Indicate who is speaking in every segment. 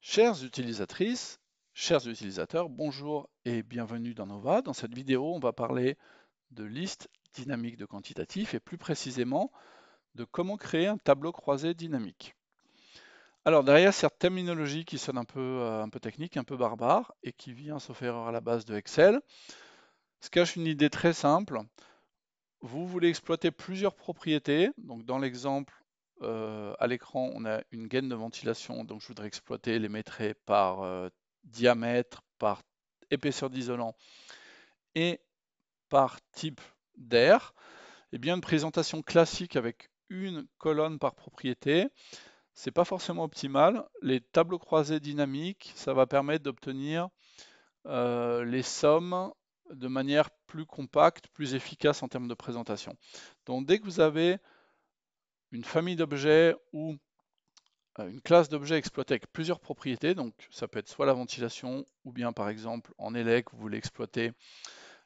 Speaker 1: Chères utilisatrices, chers utilisateurs, bonjour et bienvenue dans Nova. Dans cette vidéo, on va parler de listes dynamiques de quantitatifs et plus précisément de comment créer un tableau croisé dynamique. Alors derrière cette terminologie qui sonne un peu technique, un peu barbare et qui vient, sauf erreur, à la base de Excel, se cache une idée très simple. Vous voulez exploiter plusieurs propriétés. Donc dans l'exemple à l'écran, on a une gaine de ventilation. Donc je voudrais exploiter les métrés par diamètre, par épaisseur d'isolant et par type d'air. Eh bien, une présentation classique avec une colonne par propriété, c'est pas forcément optimal. Les tableaux croisés dynamiques, ça va permettre d'obtenir les sommes de manière plus compacte, plus efficace en termes de présentation. Donc dès que vous avez une famille d'objets ou une classe d'objets exploitée avec plusieurs propriétés, donc ça peut être soit la ventilation, ou bien par exemple en ELEC, vous voulez exploiter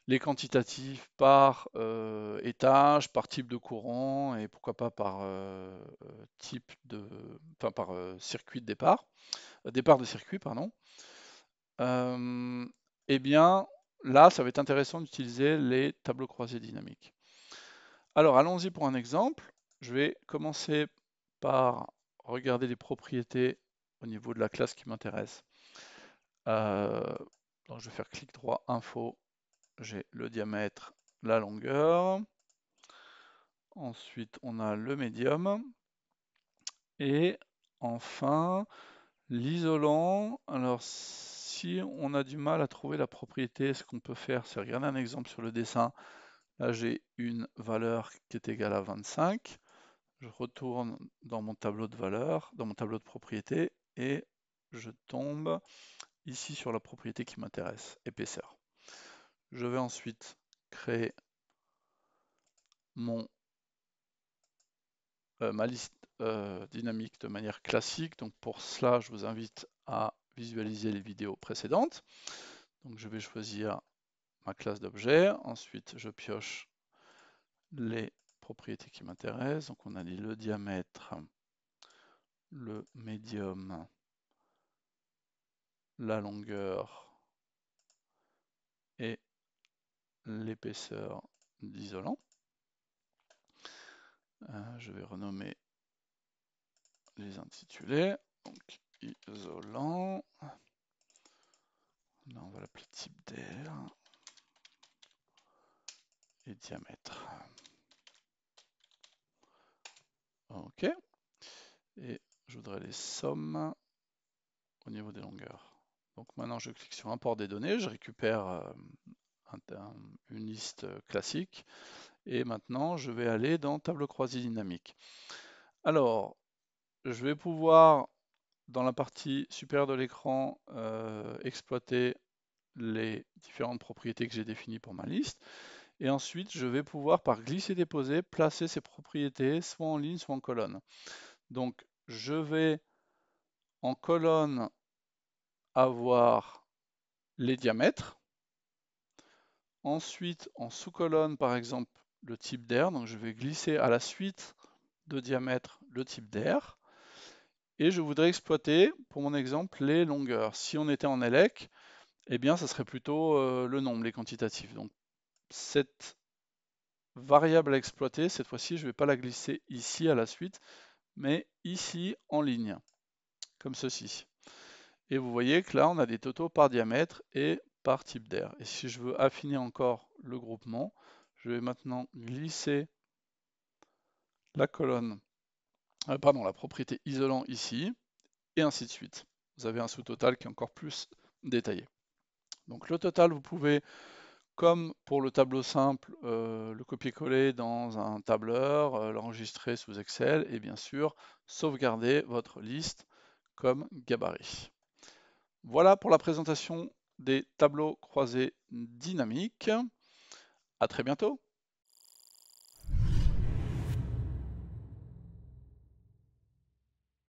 Speaker 1: les quantitatifs par étage, par type de courant, et pourquoi pas par type de, enfin par circuit de départ de circuit, pardon. Eh bien, là, ça va être intéressant d'utiliser les tableaux croisés dynamiques. Alors, allons-y pour un exemple. Je vais commencer par regarder les propriétés au niveau de la classe qui m'intéresse. Donc, je vais faire clic droit, info, j'ai le diamètre, la longueur. Ensuite, on a le médium. Et enfin, l'isolant. Alors, si on a du mal à trouver la propriété, ce qu'on peut faire, c'est regarder un exemple sur le dessin. Là, j'ai une valeur qui est égale à 25. Je retourne dans mon tableau de valeur, dans mon tableau de propriété, et je tombe ici sur la propriété qui m'intéresse, épaisseur. Je vais ensuite créer ma liste dynamique de manière classique. Donc pour cela, je vous invite à visualiser les vidéos précédentes. Donc je vais choisir ma classe d'objet. Ensuite, je pioche les propriétés qui m'intéressent. Donc on a dit le diamètre, le médium, la longueur et l'épaisseur d'isolant. Je vais renommer les intitulés. Donc isolant. Là, on va l'appeler type d'air et diamètre. OK. Et je voudrais les sommes au niveau des longueurs. Donc maintenant, je clique sur import des données, je récupère une liste classique. Et maintenant, je vais aller dans tableau croisé dynamique. Alors, je vais pouvoir, dans la partie supérieure de l'écran, exploiter les différentes propriétés que j'ai définies pour ma liste. Et ensuite, je vais pouvoir, par glisser-déposer, placer ces propriétés soit en ligne, soit en colonne. Donc, je vais en colonne avoir les diamètres. Ensuite, en sous-colonne, par exemple, le type d'air. Donc, je vais glisser à la suite de diamètre le type d'air. Et je voudrais exploiter, pour mon exemple, les longueurs. Si on était en ELEC, eh bien, ça serait plutôt le nombre, les quantitatifs. Donc, cette variable à exploiter, cette fois-ci, je ne vais pas la glisser ici à la suite, mais ici en ligne, comme ceci. Et vous voyez que là, on a des totaux par diamètre et par type d'air. Et si je veux affiner encore le groupement, je vais maintenant glisser la colonne, pardon, la propriété isolant ici, et ainsi de suite. Vous avez un sous-total qui est encore plus détaillé. Donc le total, vous pouvez, comme pour le tableau simple, le copier-coller dans un tableur, l'enregistrer sous Excel et bien sûr sauvegarder votre liste comme gabarit. Voilà pour la présentation des tableaux croisés dynamiques. À très bientôt.